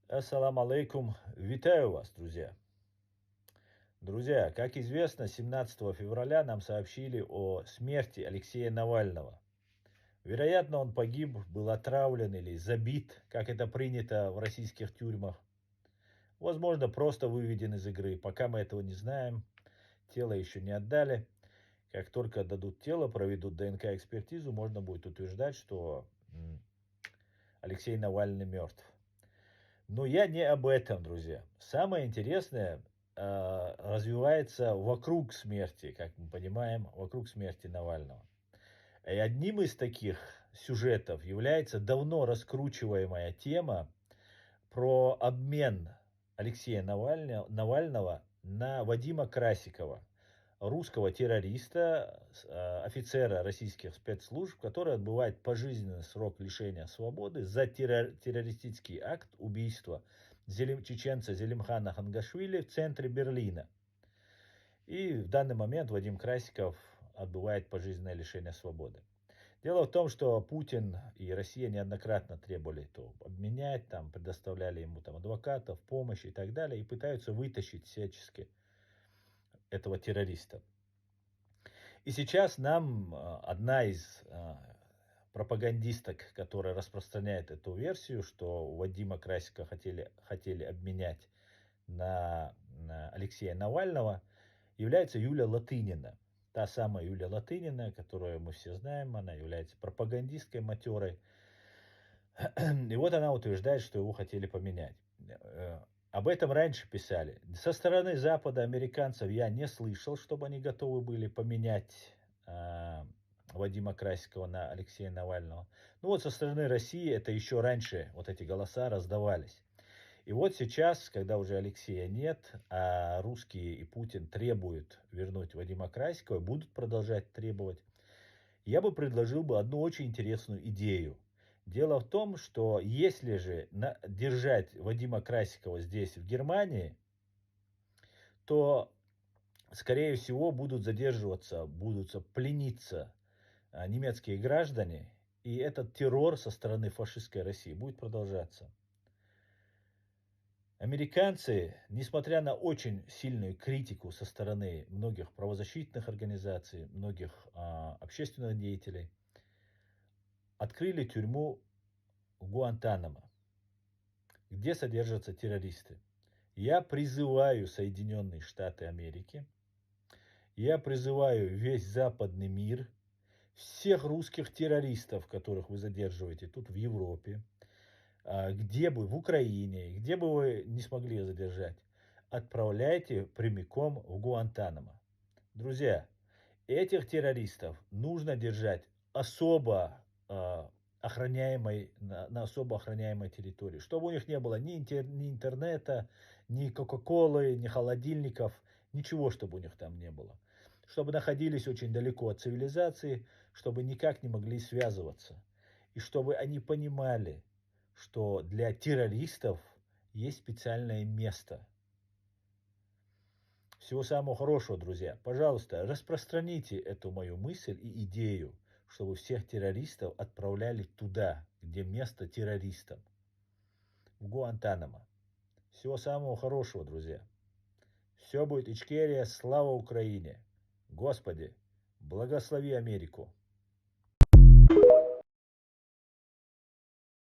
Ассаламу алейкум. Витаю вас, друзья. Друзья, как известно, 17 февраля нам сообщили о смерти Алексея Навального. Вероятно, он погиб, был отравлен или забит, как это принято в российских тюрьмах. Возможно, просто выведен из игры. Пока мы этого не знаем. Тело еще не отдали. Как только дадут тело, проведут ДНК-экспертизу, можно будет утверждать, что Алексей Навальный мертв. Но я не об этом, друзья. Самое интересное развивается вокруг смерти, как мы понимаем, вокруг смерти Навального. И одним из таких сюжетов является давно раскручиваемая тема про обмен Алексея Навального на Вадима Красикова, русского террориста, офицера российских спецслужб, который отбывает пожизненный срок лишения свободы за террористический акт убийства чеченца Зелимхана Хангашвили в центре Берлина. И в данный момент Вадим Красиков отбывает пожизненное лишение свободы. Дело в том, что Путин и Россия неоднократно требовали то обменять, там, предоставляли ему там, адвокатов, помощь и так далее, и пытаются вытащить всячески этого террориста. И сейчас нам одна из пропагандисток, которая распространяет эту версию, что Вадима Красика хотели обменять на Алексея Навального, является Юлия Латынина. Та самая Юлия Латынина, которую мы все знаем, она является пропагандисткой матерой. И вот она утверждает, что его хотели поменять. Об этом раньше писали. Со стороны Запада, американцев, я не слышал, чтобы они готовы были поменять Вадима Красикова на Алексея Навального. Ну вот со стороны России это еще раньше вот эти голоса раздавались. И вот сейчас, когда уже Алексея нет, а русские и Путин требуют вернуть Вадима Красикова, будут продолжать требовать, я бы предложил бы одну очень интересную идею. Дело в том, что если же держать Вадима Красикова здесь, в Германии, то, скорее всего, будут задерживаться, будут плениться немецкие граждане, и этот террор со стороны фашистской России будет продолжаться. Американцы, несмотря на очень сильную критику со стороны многих правозащитных организаций, многих общественных деятелей, открыли тюрьму в Гуантанамо, где содержатся террористы. Я призываю Соединенные Штаты Америки, я призываю весь западный мир, всех русских террористов, которых вы задерживаете тут в Европе, где бы, в Украине, где бы вы не смогли задержать, отправляйте прямиком в Гуантанамо. Друзья, этих террористов нужно держать особо на особо охраняемой территории, чтобы у них не было ни интернета, ни кока-колы, ни холодильников, ничего, чтобы у них там не было. Чтобы находились очень далеко от цивилизации, чтобы никак не могли связываться. И чтобы они понимали, что для террористов есть специальное место. Всего самого хорошего, друзья. Пожалуйста, распространите эту мою мысль и идею, чтобы всех террористов отправляли туда, где место террористам, в Гуантанамо. Всего самого хорошего, друзья. Все будет Ичкерия, слава Украине. Господи, благослови Америку.